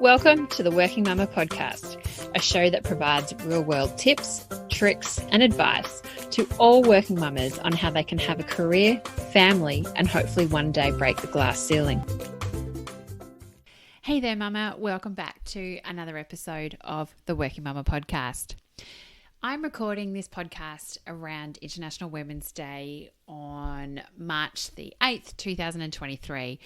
Welcome to the Working Mama podcast, a show that provides real-world tips, tricks, and advice to all working mamas on how they can have a career, family, and hopefully one day break the glass ceiling. Hey there, Mama. Welcome back to another episode of the Working Mama podcast. I'm recording this podcast around International Women's Day on March the 8th, 2023.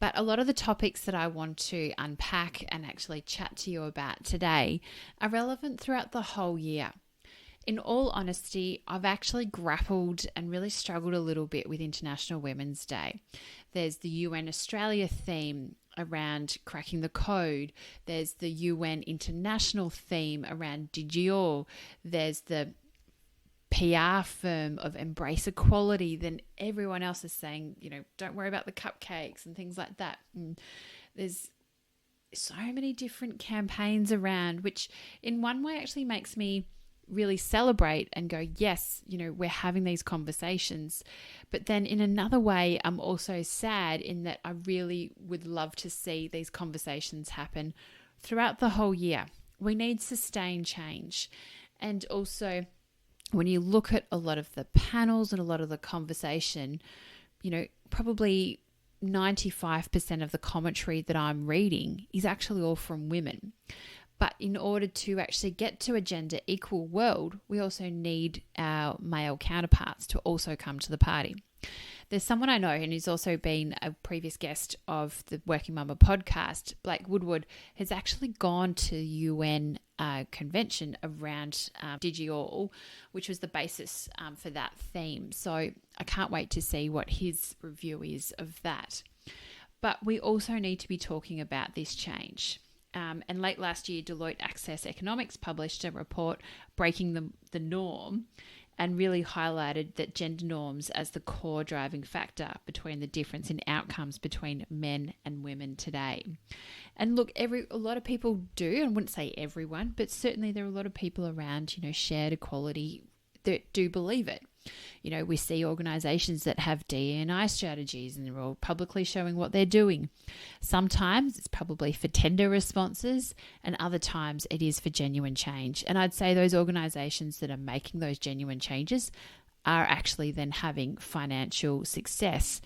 But a lot of the topics that I want to unpack and actually chat to you about today are relevant throughout the whole year. In all honesty, I've actually grappled and really struggled a little bit with International Women's Day. There's the UN Australia theme around cracking the code. There's the UN International theme around digital. There's the PR firm of embrace equality, then everyone else is saying, don't worry about the cupcakes and things like that. And there's so many different campaigns around, which in one way actually makes me really celebrate and go, yes, we're having these conversations. But then in another way, I'm also sad in that I really would love to see these conversations happen throughout the whole year. We need sustained change. And also, when you look at a lot of the panels and a lot of the conversation, probably 95% of the commentary that I'm reading is actually all from women. But in order to actually get to a gender equal world, we also need our male counterparts to also come to the party. There's someone I know, and he's also been a previous guest of the Working Mama podcast, Blake Woodward, has actually gone to UN convention around DigiAll, which was the basis for that theme. So I can't wait to see what his review is of that. But we also need to be talking about this change. And late last year, Deloitte Access Economics published a report breaking the norm and really highlighted that gender norms as the core driving factor between the difference in outcomes between men and women today. And look, a lot of people do, I wouldn't say everyone, but certainly there are a lot of people around, shared equality that do believe it. We see organisations that have D&I strategies and they're all publicly showing what they're doing. Sometimes it's probably for tender responses and other times it is for genuine change. And I'd say those organisations that are making those genuine changes are actually then having financial success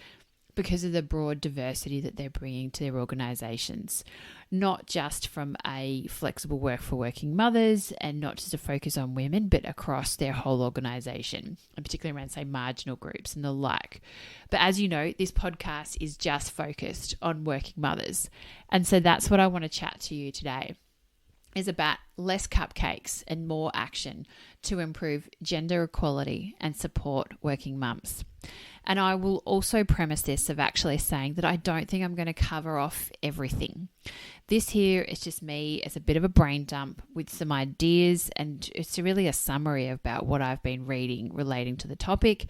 because of the broad diversity that they're bringing to their organisations, not just from a flexible work for working mothers and not just a focus on women, but across their whole organisation, and particularly around, say, marginal groups and the like. But as you know, this podcast is just focused on working mothers. And so that's what I want to chat to you today, is about less cupcakes and more action to improve gender equality and support working mums. And I will also premise this of actually saying that I don't think I'm going to cover off everything. This here is just me as a bit of a brain dump with some ideas, and it's really a summary about what I've been reading relating to the topic.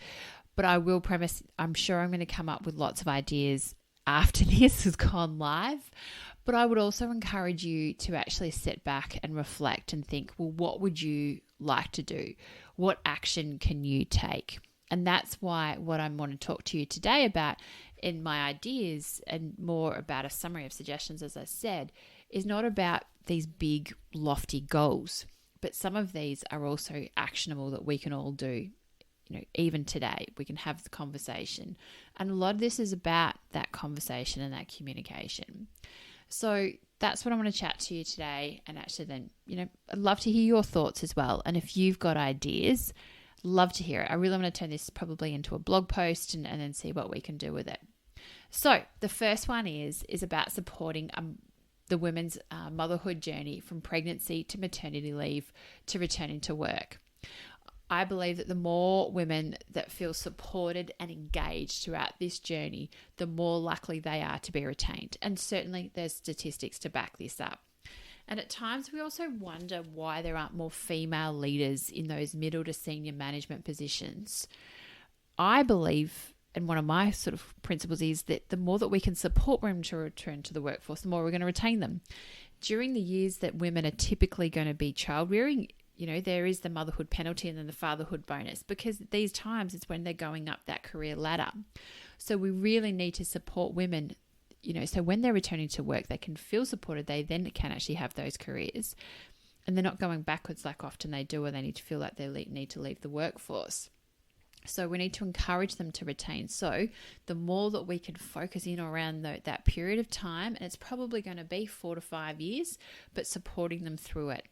But I will premise, I'm sure I'm going to come up with lots of ideas after this has gone live. But I would also encourage you to actually sit back and reflect and think, well, what would you like to do? What action can you take? And that's why what I want to talk to you today about in my ideas and more about a summary of suggestions, as I said, is not about these big, lofty goals, but some of these are also actionable that we can all do. Even today, we can have the conversation. And a lot of this is about that conversation and that communication. So that's what I want to chat to you today. And actually then, I'd love to hear your thoughts as well. And if you've got ideas, love to hear it. I really want to turn this probably into a blog post and then see what we can do with it. So the first one is about supporting the women's motherhood journey from pregnancy to maternity leave to returning to work. I believe that the more women that feel supported and engaged throughout this journey, the more likely they are to be retained. And certainly there's statistics to back this up. And at times we also wonder why there aren't more female leaders in those middle to senior management positions. I believe, and one of my sort of principles is that the more that we can support women to return to the workforce, the more we're going to retain them. During the years that women are typically going to be child rearing, there is the motherhood penalty and then the fatherhood bonus, because at these times it's when they're going up that career ladder. So we really need to support women, so when they're returning to work, they can feel supported. They then can actually have those careers, and they're not going backwards like often they do, or they need to feel like they need to leave the workforce. So we need to encourage them to retain. So the more that we can focus in around that period of time, and it's probably going to be 4 to 5 years, but supporting them through it.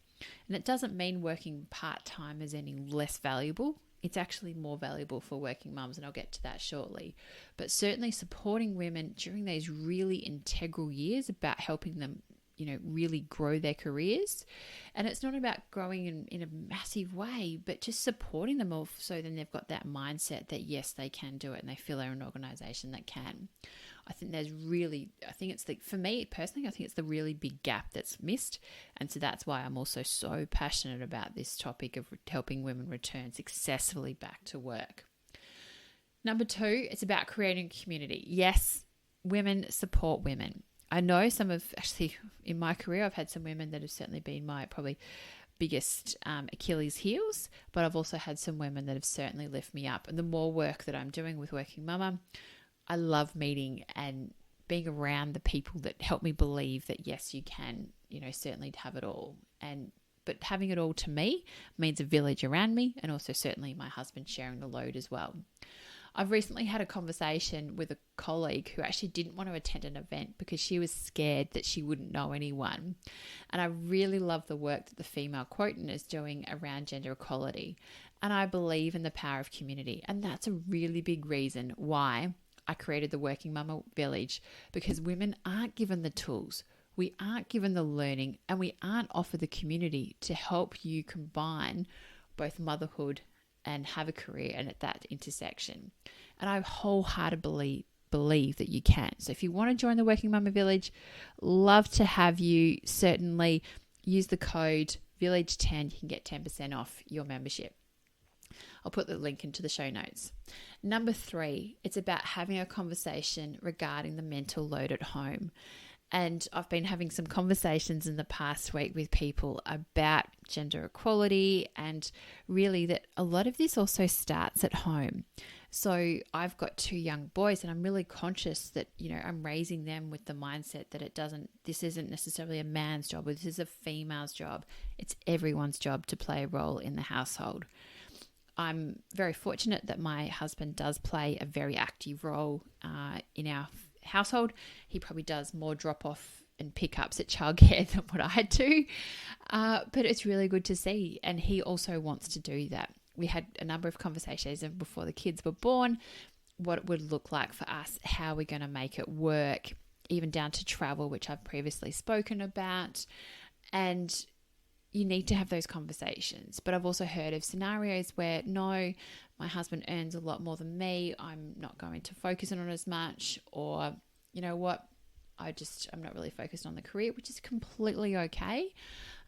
And it doesn't mean working part-time is any less valuable. It's actually more valuable for working mums, and I'll get to that shortly. But certainly supporting women during these really integral years about helping them really grow their careers. And it's not about growing in a massive way, but just supporting them all, so then they've got that mindset that yes, they can do it, and they feel they're an organization that can. For me personally, I think it's the really big gap that's missed. And so that's why I'm also so passionate about this topic of helping women return successfully back to work. Number 2, it's about creating a community. Yes, women support women. I know in my career, I've had some women that have certainly been my probably biggest Achilles heels, but I've also had some women that have certainly lifted me up. And the more work that I'm doing with Working Mama, I love meeting and being around the people that help me believe that yes, you can, certainly have it all. But having it all to me means a village around me, and also certainly my husband sharing the load as well. I've recently had a conversation with a colleague who actually didn't want to attend an event because she was scared that she wouldn't know anyone. And I really love the work that the Female Quotient is doing around gender equality. And I believe in the power of community. And that's a really big reason why I created the Working Mama Village, because women aren't given the tools. We aren't given the learning, and we aren't offered the community to help you combine both motherhood and have a career and at that intersection. And I wholeheartedly believe that you can. So if you want to join the Working Mama Village, love to have you. Certainly use the code Village10. You can get 10% off your membership. I'll put the link into the show notes. Number 3, it's about having a conversation regarding the mental load at home. And I've been having some conversations in the past week with people about gender equality, and really that a lot of this also starts at home. So I've got 2 young boys, and I'm really conscious that, I'm raising them with the mindset that this isn't necessarily a man's job, or this is a female's job. It's everyone's job to play a role in the household. I'm very fortunate that my husband does play a very active role in our household. He probably does more drop-off and pickups at childcare than what I do, but it's really good to see, and he also wants to do that. We had a number of conversations before the kids were born, what it would look like for us, how we're going to make it work, even down to travel, which I've previously spoken about. And you need to have those conversations. But I've also heard of scenarios where, no, my husband earns a lot more than me, I'm not going to focus on it as much, or you know what, I'm not really focused on the career, which is completely okay.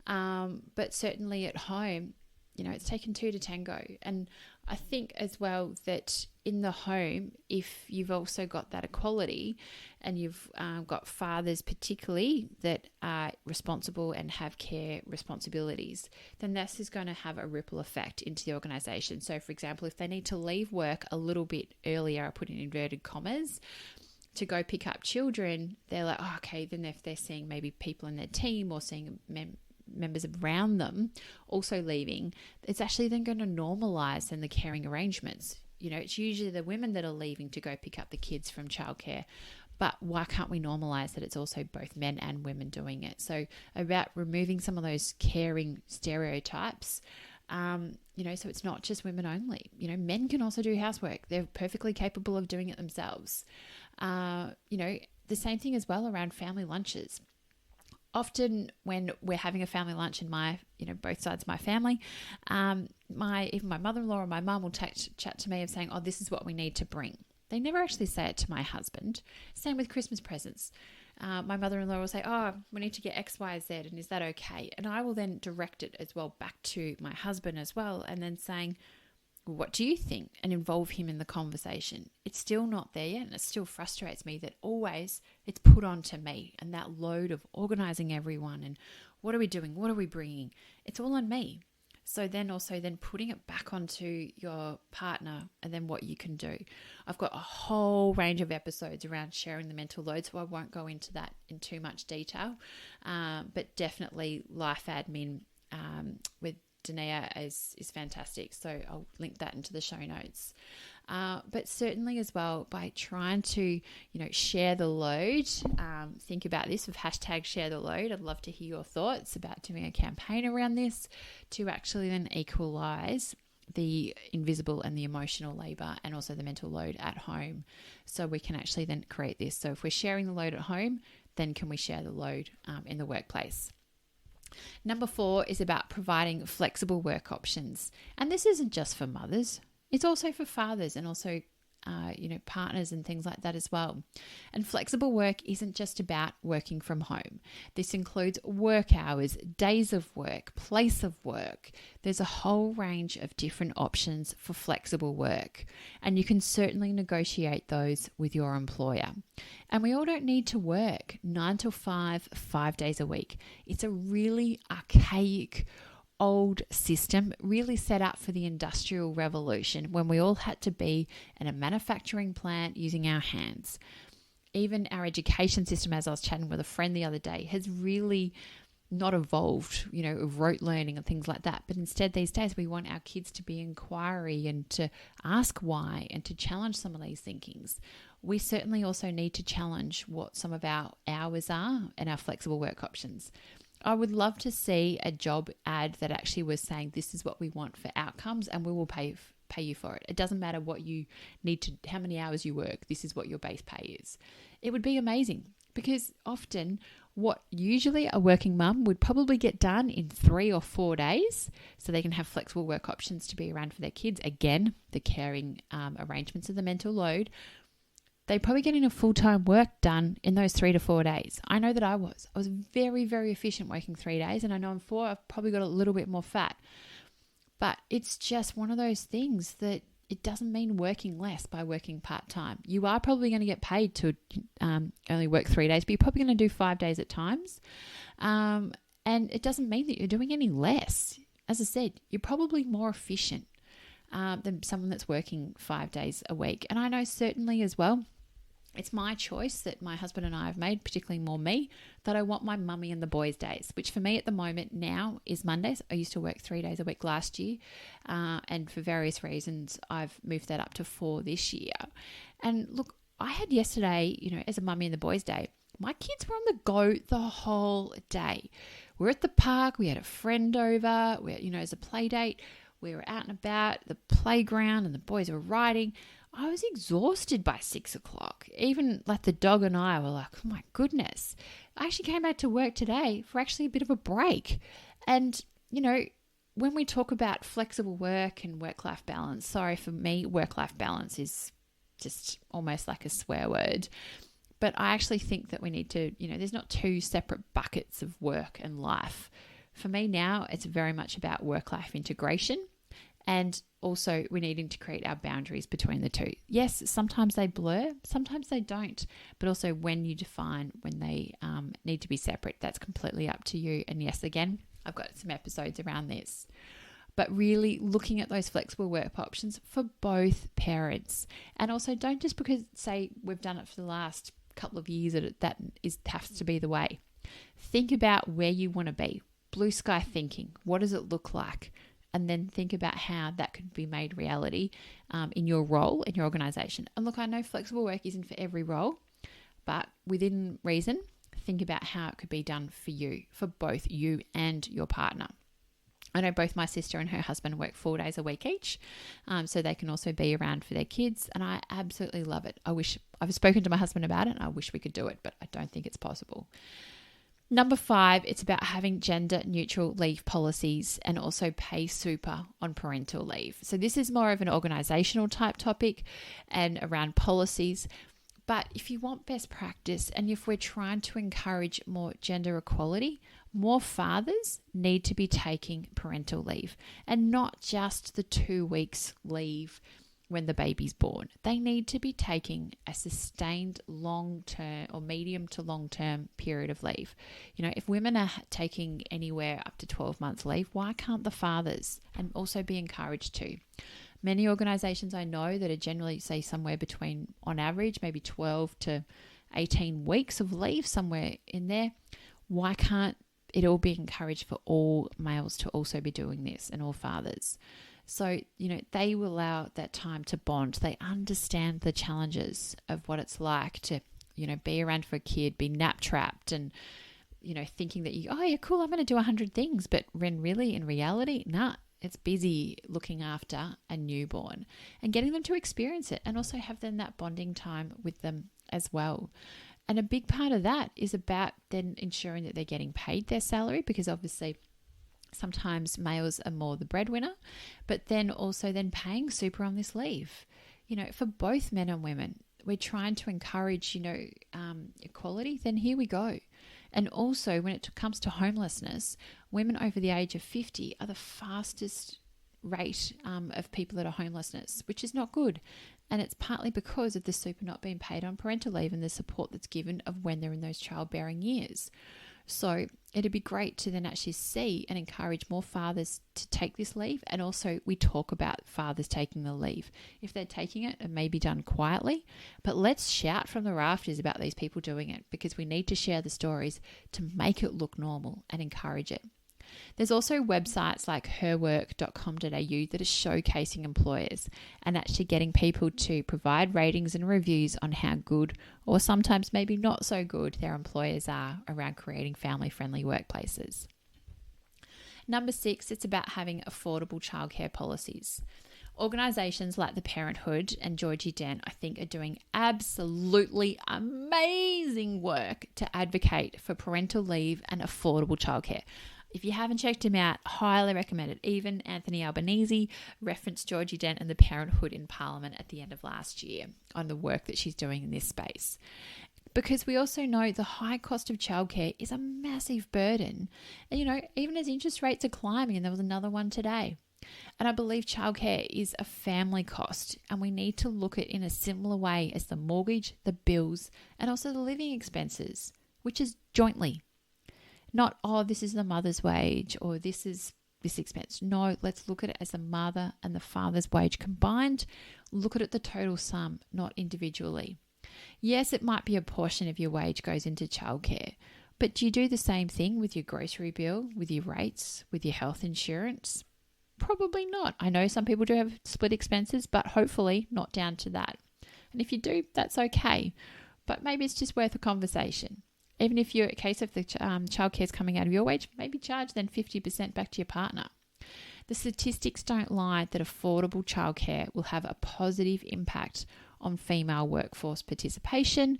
But certainly at home, it's taken 2 to tango. And I think as well that in the home, if you've also got that equality, and you've got fathers particularly that are responsible and have care responsibilities, then this is going to have a ripple effect into the organisation. So for example, if they need to leave work a little bit earlier, I put in inverted commas, to go pick up children, they're like, oh, okay, then if they're seeing maybe people in their team or seeing members around them also leaving, it's actually then going to normalise in the caring arrangements. It's usually the women that are leaving to go pick up the kids from childcare. But why can't we normalise that it's also both men and women doing it? So about removing some of those caring stereotypes, so it's not just women only. Men can also do housework. They're perfectly capable of doing it themselves. The same thing as well around family lunches. Often when we're having a family lunch in my, both sides of my family, even my mother-in-law or my mum will chat to me of saying, oh, this is what we need to bring. They never actually say it to my husband. Same with Christmas presents. My mother-in-law will say, oh, we need to get X, Y, Z, and is that okay? And I will then direct it as well back to my husband as well, and then saying, what do you think? And involve him in the conversation. It's still not there yet, and it still frustrates me that always it's put on to me, and that load of organising everyone and what are we doing? What are we bringing? It's all on me. So then putting it back onto your partner and then what you can do. I've got a whole range of episodes around sharing the mental load, so I won't go into that in too much detail. But definitely life admin with Dania is fantastic. So I'll link that into the show notes. But certainly as well, by trying to, share the load, think about this with hashtag share the load. I'd love to hear your thoughts about doing a campaign around this to actually then equalize the invisible and the emotional labor and also the mental load at home. So we can actually then create this. So if we're sharing the load at home, then can we share the load in the workplace? Number 4 is about providing flexible work options. And this isn't just for mothers. It's also for fathers and also, partners and things like that as well. And flexible work isn't just about working from home. This includes work hours, days of work, place of work. There's a whole range of different options for flexible work, and you can certainly negotiate those with your employer. And we all don't need to work 9 to 5, 5 days a week. It's a really archaic old system, really set up for the Industrial Revolution when we all had to be in a manufacturing plant using our hands. Even our education system, as I was chatting with a friend the other day, has really not evolved, rote learning and things like that. But instead these days we want our kids to be inquiry and to ask why and to challenge some of these thinkings. We certainly also need to challenge what some of our hours are and our flexible work options. I would love to see a job ad that actually was saying this is what we want for outcomes and we will pay you for it. It doesn't matter what you need to, how many hours you work, this is what your base pay is. It would be amazing because often what usually a working mum would probably get done in 3 or 4 days so they can have flexible work options to be around for their kids. Again, the caring arrangements of the mental load. They probably getting a full-time work done in those 3 to 4 days. I know that I was very, very efficient working 3 days, and I know in 4 I've probably got a little bit more fat. But it's just one of those things that it doesn't mean working less by working part-time. You are probably going to get paid to only work 3 days, but you're probably going to do 5 days at times. And it doesn't mean that you're doing any less. As I said, you're probably more efficient than someone that's working 5 days a week. And I know certainly as well, it's my choice that my husband and I have made, particularly more me, that I want my mummy and the boys' days, which for me at the moment now is Mondays. I used to work 3 days a week last year, and for various reasons, I've moved that up to 4 this year. And look, I had yesterday, as a mummy and the boys' day, my kids were on the go the whole day. We were at the park, we had a friend over, as a play date, we were out and about, the playground, and the boys were riding. I was exhausted by 6 o'clock. Even like the dog and I were like, oh my goodness. I actually came back to work today for actually a bit of a break. And, when we talk about flexible work and work-life balance, sorry for me, work-life balance is just almost like a swear word. But I actually think that we need to, there's not 2 separate buckets of work and life. For me now, it's very much about work-life integration. And also we're needing to create our boundaries between the two. Yes, sometimes they blur, sometimes they don't. But also when you define when they need to be separate, that's completely up to you. And yes, again, I've got some episodes around this. But really looking at those flexible work options for both parents. And also don't just because, say, we've done it for the last couple of years that has to be the way. Think about where you want to be. Blue sky thinking. What does it look like? And then think about how that could be made reality in your role, in your organization. And look, I know flexible work isn't for every role, but within reason, think about how it could be done for you, for both you and your partner. I know both my sister and her husband work 4 days a week each, so they can also be around for their kids, and I absolutely love it. I've spoken to my husband about it, and I wish we could do it, but I don't think it's possible. Number 5, it's about having gender neutral leave policies and also pay super on parental leave. So this is more of an organizational type topic and around policies. But if you want best practice and if we're trying to encourage more gender equality, more fathers need to be taking parental leave and not just the 2 weeks leave when the baby's born. They need to be taking a sustained long-term or medium to long-term period of leave. If women are taking anywhere up to 12 months leave, why can't the fathers and also be encouraged to? Many organisations I know that are generally, say, somewhere between, on average, maybe 12 to 18 weeks of leave, somewhere in there. Why can't it all be encouraged for all males to also be doing this, and all fathers? So, they will allow that time to bond. They understand the challenges of what it's like to, be around for a kid, be nap trapped and, thinking that you're cool, I'm going to do 100 things. But when really, in reality, it's busy looking after a newborn and getting them to experience it, and also have then that bonding time with them as well. And a big part of that is about then ensuring that they're getting paid their salary, because obviously sometimes males are more the breadwinner, but then also then paying super on this leave. For both men and women, we're trying to encourage, equality, then here we go. And also when it comes to homelessness, women over the age of 50 are the fastest rate of people that are homelessness, which is not good. And it's partly because of the super not being paid on parental leave and the support that's given of when they're in those childbearing years. So it'd be great to then actually see and encourage more fathers to take this leave. And also we talk about fathers taking the leave. If they're taking it, it may be done quietly, but let's shout from the rafters about these people doing it, because we need to share the stories to make it look normal and encourage it. There's also websites like herwork.com.au that are showcasing employers and actually getting people to provide ratings and reviews on how good, or sometimes maybe not so good, their employers are around creating family-friendly workplaces. Number 6, it's about having affordable childcare policies. Organisations like the Parenthood and Georgie Dent, I think, are doing absolutely amazing work to advocate for parental leave and affordable childcare. If you haven't checked him out, highly recommend it. Even Anthony Albanese referenced Georgie Dent and the Parenthood in Parliament at the end of last year on the work that she's doing in this space. Because we also know the high cost of childcare is a massive burden. And, even as interest rates are climbing, and there was another one today. And I believe childcare is a family cost, and we need to look at it in a similar way as the mortgage, the bills, and also the living expenses, which is jointly. Not, this is the mother's wage or this is this expense. No, let's look at it as the mother and the father's wage combined. Look at it the total sum, not individually. Yes, it might be a portion of your wage goes into childcare, but do you do the same thing with your grocery bill, with your rates, with your health insurance? Probably not. I know some people do have split expenses, but hopefully not down to that. And if you do, that's okay. But maybe it's just worth a conversation. Even if you're a case of the childcare is coming out of your wage, maybe charge then 50% back to your partner. The statistics don't lie that affordable childcare will have a positive impact on female workforce participation,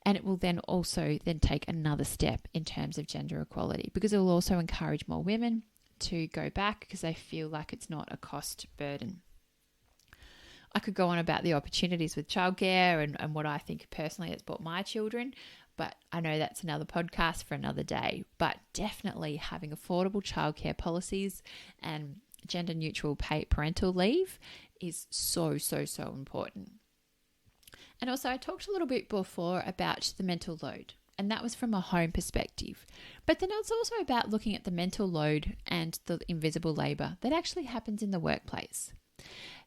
and it will then also take another step in terms of gender equality, because it will also encourage more women to go back because they feel like it's not a cost burden. I could go on about the opportunities with childcare and what I think personally it's brought my children, but I know that's another podcast for another day. But definitely having affordable childcare policies and gender neutral parental leave is so, so, so important. And also I talked a little bit before about the mental load, and that was from a home perspective. But then it's also about looking at the mental load and the invisible labour that actually happens in the workplace.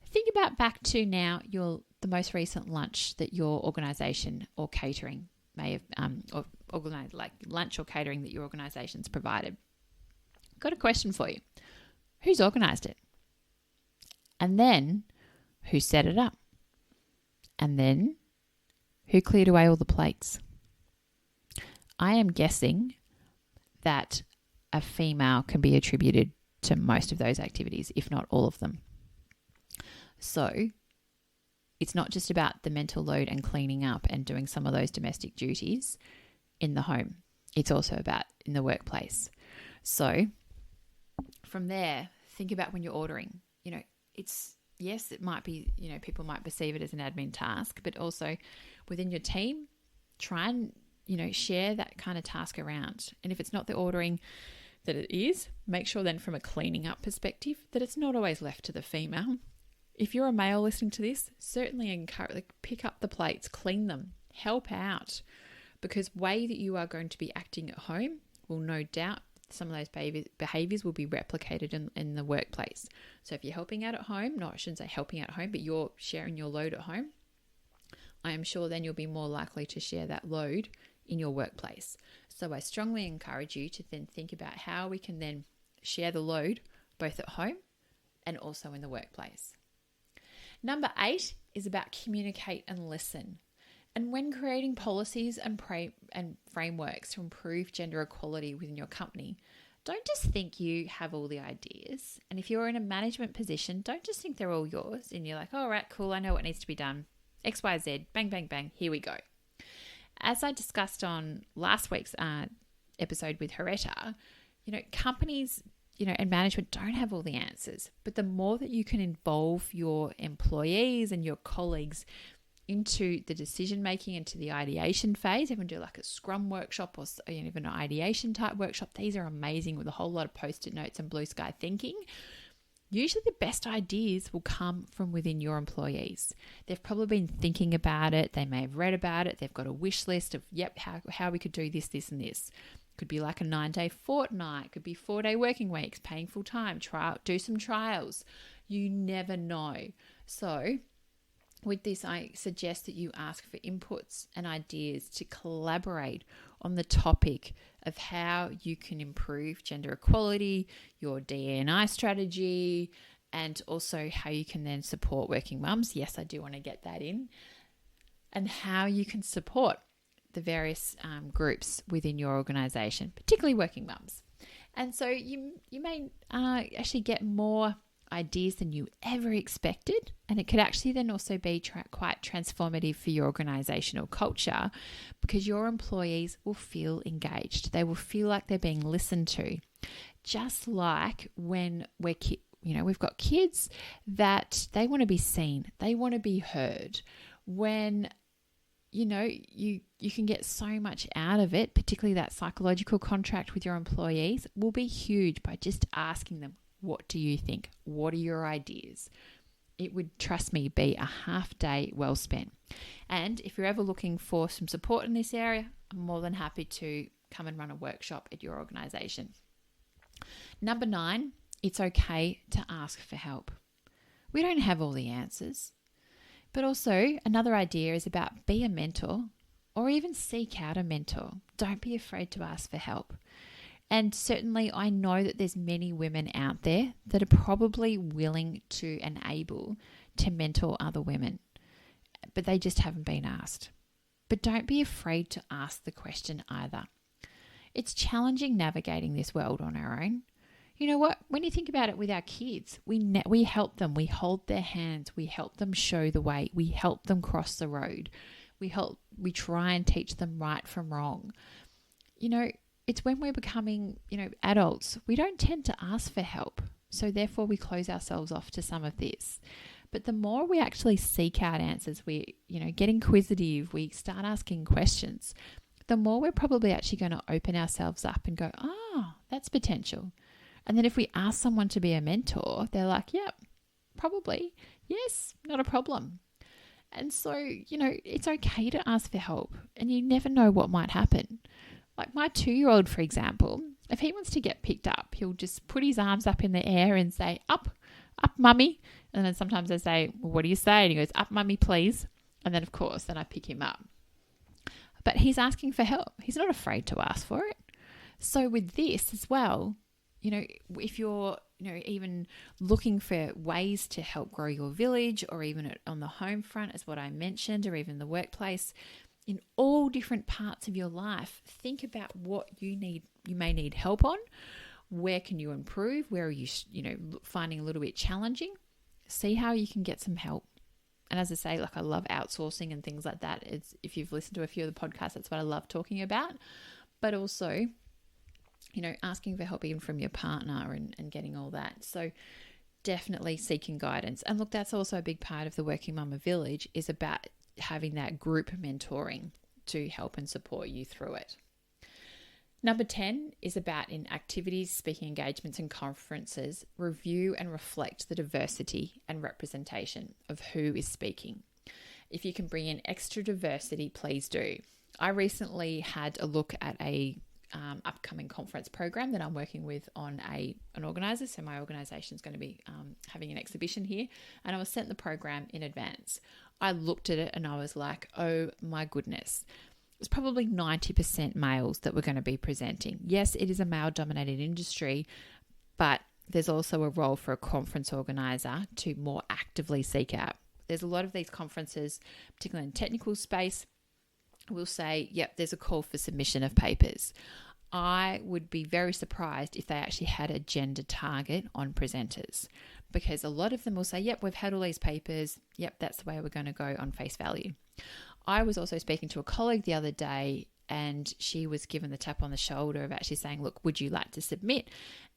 Think about back to now the most recent lunch that your organisation or catering may have or organised, like lunch or catering that your organisation's provided. Got a question for you. Who's organised it? And then who set it up? And then who cleared away all the plates? I am guessing that a female can be attributed to most of those activities, if not all of them. So it's not just about the mental load and cleaning up and doing some of those domestic duties in the home. It's also about in the workplace. So from there, think about when you're ordering. It might be, people might perceive it as an admin task, but also within your team, try and, share that kind of task around. And if it's not the ordering that it is, make sure then from a cleaning up perspective that it's not always left to the female. If you're a male listening to this, certainly encourage, pick up the plates, clean them, help out, because way that you are going to be acting at home will no doubt some of those behaviors will be replicated in the workplace. So if you're helping out at home, I shouldn't say helping out at home, but you're sharing your load at home, I am sure then you'll be more likely to share that load in your workplace. So I strongly encourage you to then think about how we can then share the load both at home and also in the workplace. Number 8 is about communicate and listen. And when creating policies and frameworks to improve gender equality within your company, don't just think you have all the ideas. And if you're in a management position, don't just think they're all yours and you're like, all right, cool, I know what needs to be done. X, Y, Z, bang, bang, bang, here we go. As I discussed on last week's episode with Horetta, companies, and management don't have all the answers. But the more that you can involve your employees and your colleagues into the decision making, into the ideation phase, even do like a scrum workshop or even an ideation type workshop. These are amazing with a whole lot of post-it notes and blue sky thinking. Usually the best ideas will come from within your employees. They've probably been thinking about it. They may have read about it. They've got a wish list of, how we could do this, this, and this. Could be like a 9-day fortnight. Could be 4-day working weeks, paying full time, do some trials. You never know. So with this, I suggest that you ask for inputs and ideas to collaborate on the topic of how you can improve gender equality, your DE&I strategy, and also how you can then support working mums. Yes, I do want to get that in. And how you can support the various groups within your organisation, particularly working mums. And so you may actually get more ideas than you ever expected, and it could actually then also be quite transformative for your organizational culture, because your employees will feel engaged. They will feel like they're being listened to, just like when we've got kids that they want to be seen, they want to be heard. When you can get so much out of it, particularly that psychological contract with your employees will be huge by just asking them, what do you think? What are your ideas? It would, trust me, be a half day well spent. And if you're ever looking for some support in this area, I'm more than happy to come and run a workshop at your organisation. Number 9, it's okay to ask for help. We don't have all the answers. But also another idea is about be a mentor or even seek out a mentor. Don't be afraid to ask for help. And certainly I know that there's many women out there that are probably willing to and able to mentor other women, but they just haven't been asked. But don't be afraid to ask the question either. It's challenging navigating this world on our own. You know what? When you think about it with our kids, we help them. We hold their hands. We help them show the way. We help them cross the road. We try and teach them right from wrong. It's when we're becoming, adults, we don't tend to ask for help. So therefore we close ourselves off to some of this. But the more we actually seek out answers, we, get inquisitive, we start asking questions, the more we're probably actually going to open ourselves up and go, that's potential. And then if we ask someone to be a mentor, they're like, yep, probably. Yes, not a problem. And so, it's okay to ask for help, and you never know what might happen. Like my 2-year-old, for example, if he wants to get picked up, he'll just put his arms up in the air and say, up, mummy. And then sometimes I say, well, what do you say? And he goes, up, mummy, please. And then, of course, then I pick him up. But he's asking for help. He's not afraid to ask for it. So with this as well, if you're, even looking for ways to help grow your village, or even on the home front, as what I mentioned, or even the workplace, in all different parts of your life, think about what you may need help on. Where can you improve? Where are you, finding a little bit challenging? See how you can get some help. And as I say, I love outsourcing and things like that. If you've listened to a few of the podcasts, that's what I love talking about. But also, asking for help even from your partner and getting all that. So definitely seeking guidance. And look, that's also a big part of the Working Mama Village, is about having that group mentoring to help and support you through it. Number 10 is about in activities, speaking engagements and conferences, review and reflect the diversity and representation of who is speaking. If you can bring in extra diversity, please do. I recently had a look at a upcoming conference program that I'm working with on an organizer. So my organization is going to be having an exhibition here, and I was sent the program in advance. I looked at it and I was like, oh my goodness. It's probably 90% males that were going to be presenting. Yes, it is a male-dominated industry, but there's also a role for a conference organizer to more actively seek out. There's a lot of these conferences, particularly in technical space, will say, yep, there's a call for submission of papers. I would be very surprised if they actually had a gender target on presenters, because a lot of them will say, yep, we've had all these papers. Yep, that's the way we're going to go on face value. I was also speaking to a colleague the other day, and she was given the tap on the shoulder of actually saying, look, would you like to submit?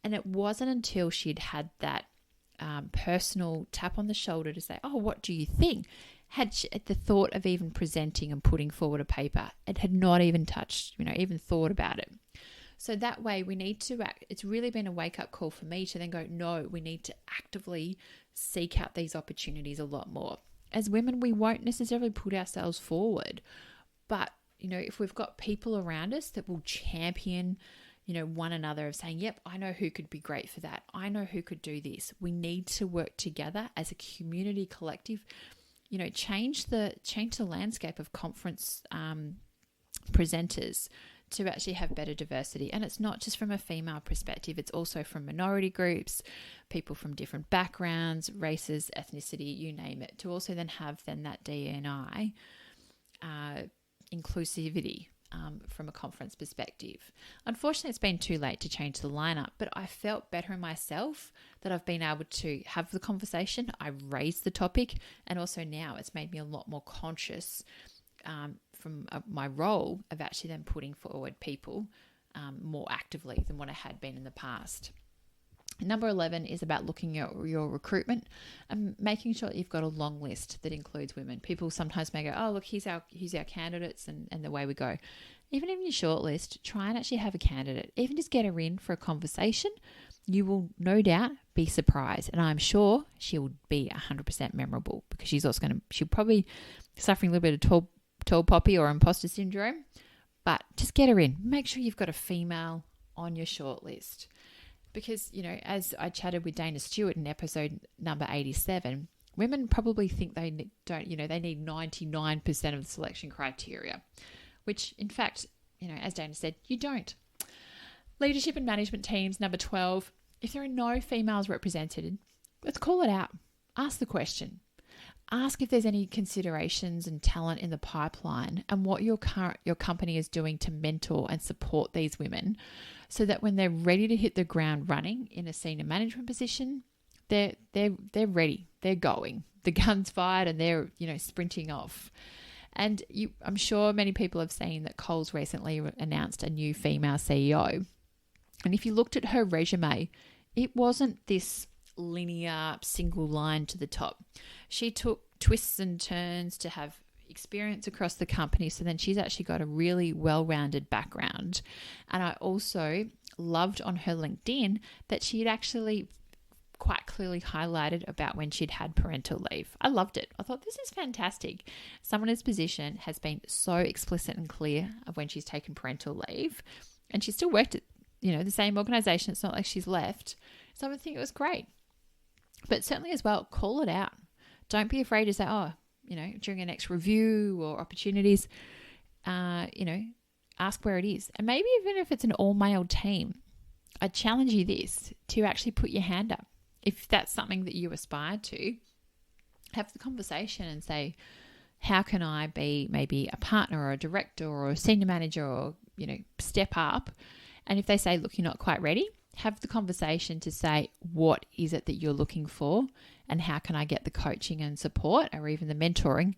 And it wasn't until she'd had that personal tap on the shoulder to say, oh, what do you think? Had she, the thought of even presenting and putting forward a paper, it had not even touched, even thought about it. So that way we need to act. It's really been a wake-up call for me to then go, no, we need to actively seek out these opportunities a lot more. As women, we won't necessarily put ourselves forward, but, if we've got people around us that will champion, one another of saying, yep, I know who could be great for that. I know who could do this. We need to work together as a community collective, change the landscape of conference presenters to actually have better diversity. And it's not just from a female perspective, it's also from minority groups, people from different backgrounds, races, ethnicity, you name it, to also then have that D&I inclusivity from a conference perspective. Unfortunately, it's been too late to change the lineup, but I felt better in myself that I've been able to have the conversation. I raised the topic, and also now it's made me a lot more conscious from my role of actually then putting forward people more actively than what I had been in the past. Number 11 is about looking at your recruitment and making sure that you've got a long list that includes women. People sometimes may go, oh, look, here's our candidates and the way we go. Even in your short list, try and actually have a candidate. Even just get her in for a conversation. You will no doubt be surprised. And I'm sure she'll be 100% memorable, because she'll probably suffering a little bit of tall poppy or imposter syndrome. But just get her in. Make sure you've got a female on your short list. Because, as I chatted with Dana Stewart in episode number 87, women probably think they need 99% of the selection criteria, which in fact, as Dana said, you don't. Leadership and management teams, number 12, if there are no females represented, let's call it out. Ask the question. Ask if there's any considerations and talent in the pipeline, and what your company is doing to mentor and support these women, so that when they're ready to hit the ground running in a senior management position, they're ready, they're going, the gun's fired, and they're sprinting off. And I'm sure many people have seen that Coles recently announced a new female CEO, and if you looked at her resume, it wasn't this linear single line to the top. She took twists and turns to have experience across the company, so then she's actually got a really well-rounded background. And I also loved on her LinkedIn that she had actually quite clearly highlighted about when she'd had parental leave. I loved it. I thought, this is fantastic. Someone in this position has been so explicit and clear of when she's taken parental leave, and she still worked at the same organization. It's not like she's left. So I think it was great. But certainly as well, call it out. Don't be afraid to say, during a next review or opportunities, ask where it is. And maybe even if it's an all-male team, I challenge you to actually put your hand up. If that's something that you aspire to, have the conversation and say, how can I be maybe a partner or a director or a senior manager or, step up? And if they say, look, you're not quite ready, have the conversation to say, what is it that you're looking for, and how can I get the coaching and support or even the mentoring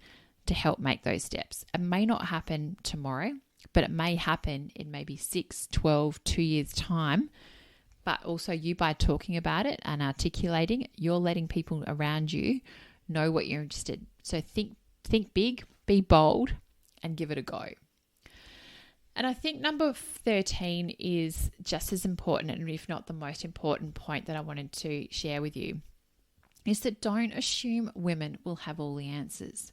to help make those steps? It may not happen tomorrow, but it may happen in maybe 6, 12, 2 years' time. But also you, by talking about it and articulating it, you're letting people around you know what you're interested in. So think big, be bold, and give it a go. And I think number 13 is just as important, and if not the most important point that I wanted to share with you, is that don't assume women will have all the answers.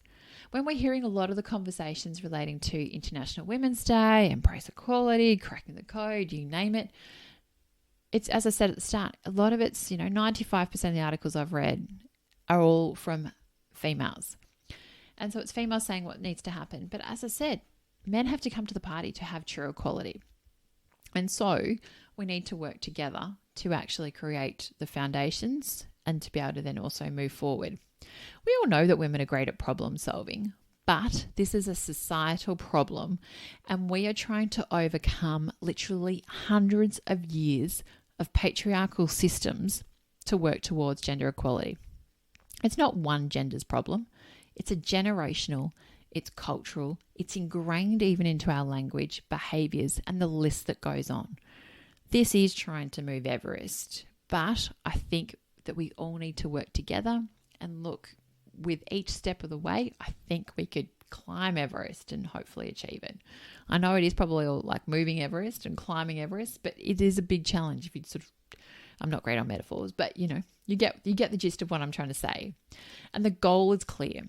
When we're hearing a lot of the conversations relating to International Women's Day, embrace equality, cracking the code, you name it, it's, as I said at the start, a lot of it's, 95% of the articles I've read are all from females. And so it's females saying what needs to happen. But as I said, men have to come to the party to have true equality. And so we need to work together to actually create the foundations and to be able to then also move forward. We all know that women are great at problem solving, but this is a societal problem, and we are trying to overcome literally hundreds of years of patriarchal systems to work towards gender equality. It's not one gender's problem. It's a generational, it's cultural, it's ingrained even into our language, behaviours, and the list that goes on. This is trying to move Everest, but I think that we all need to work together and look with each step of the way. I think we could climb Everest and hopefully achieve it. I know it is probably all like moving Everest and climbing Everest, but it is a big challenge if you I'm not great on metaphors, but you get the gist of what I'm trying to say. And the goal is clear.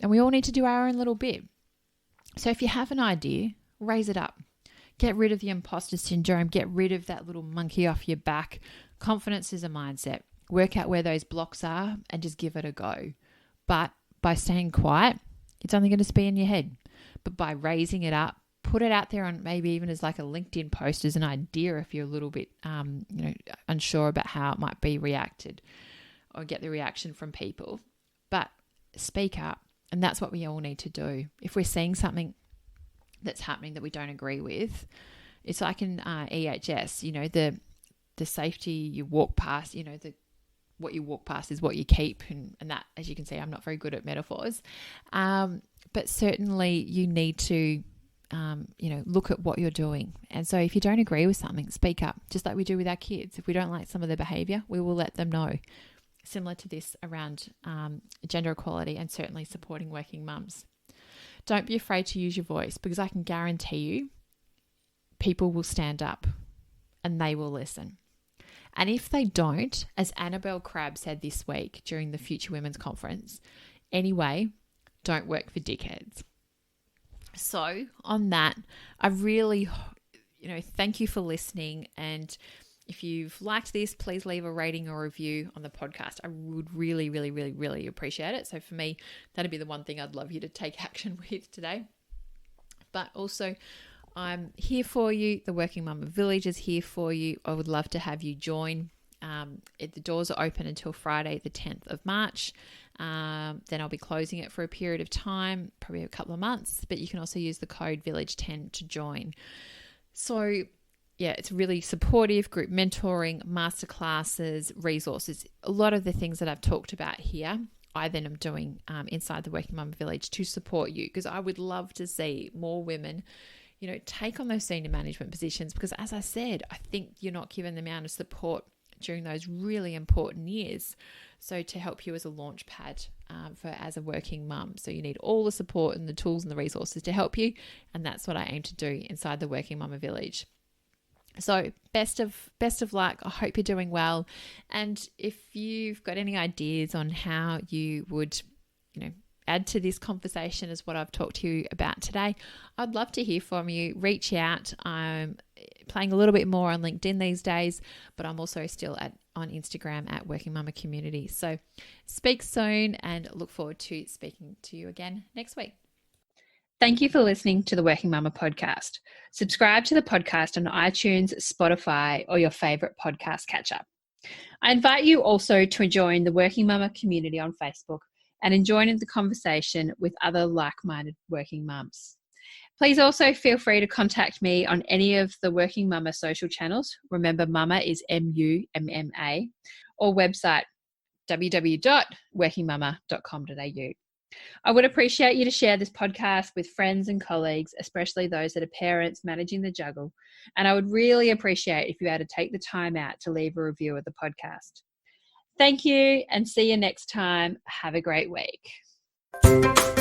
And we all need to do our own little bit. So if you have an idea, raise it up. Get rid of the imposter syndrome. Get rid of that little monkey off your back. Confidence is a mindset. Work out where those blocks are and just give it a go. But by staying quiet, it's only going to be in your head. But by raising it up, put it out there on maybe even as like a LinkedIn post as an idea if you're a little bit unsure about how it might be reacted or get the reaction from people. But speak up. And that's what we all need to do. If we're seeing something that's happening that we don't agree with, it's like in EHS, the safety you walk past, what you walk past is what you keep. And that, as you can see, I'm not very good at metaphors. But certainly you need to, look at what you're doing. And so if you don't agree with something, speak up, just like we do with our kids. If we don't like some of their behavior, we will let them know. Similar to this around gender equality and certainly supporting working mums. Don't be afraid to use your voice, because I can guarantee you people will stand up and they will listen. And if they don't, as Annabelle Crabb said this week during the Future Women's Conference, anyway, don't work for dickheads. So on that, I really, thank you for listening. And if you've liked this, please leave a rating or review on the podcast. I would really, really, really, really appreciate it. So for me, that'd be the one thing I'd love you to take action with today. But also, I'm here for you. The Working Mama Village is here for you. I would love to have you join. The doors are open until Friday, the 10th of March. Then I'll be closing it for a period of time, probably a couple of months. But you can also use the code Village10 to join. So yeah, it's really supportive, group mentoring, masterclasses, resources, a lot of the things that I've talked about here. I then am doing inside the Working Mama Village to support you, because I would love to see more women, take on those senior management positions, because as I said, I think you're not given the amount of support during those really important years. So to help you as a launch pad as a working mum. So you need all the support and the tools and the resources to help you. And that's what I aim to do inside the Working Mama Village. So best of luck. I hope you're doing well. And if you've got any ideas on how you would, add to this conversation as what I've talked to you about today, I'd love to hear from you. Reach out. I'm playing a little bit more on LinkedIn these days, but I'm also still on Instagram at Working Mama Community. So speak soon and look forward to speaking to you again next week. Thank you for listening to the Working Mama podcast. Subscribe to the podcast on iTunes, Spotify, or your favorite podcast catcher. I invite you also to join the Working Mama community on Facebook and join the conversation with other like-minded working mums. Please also feel free to contact me on any of the Working Mama social channels. Remember, Mama is MUMMA, or website www.workingmama.com.au. I would appreciate you to share this podcast with friends and colleagues, especially those that are parents managing the juggle. And I would really appreciate if you had to take the time out to leave a review of the podcast. Thank you, and see you next time. Have a great week.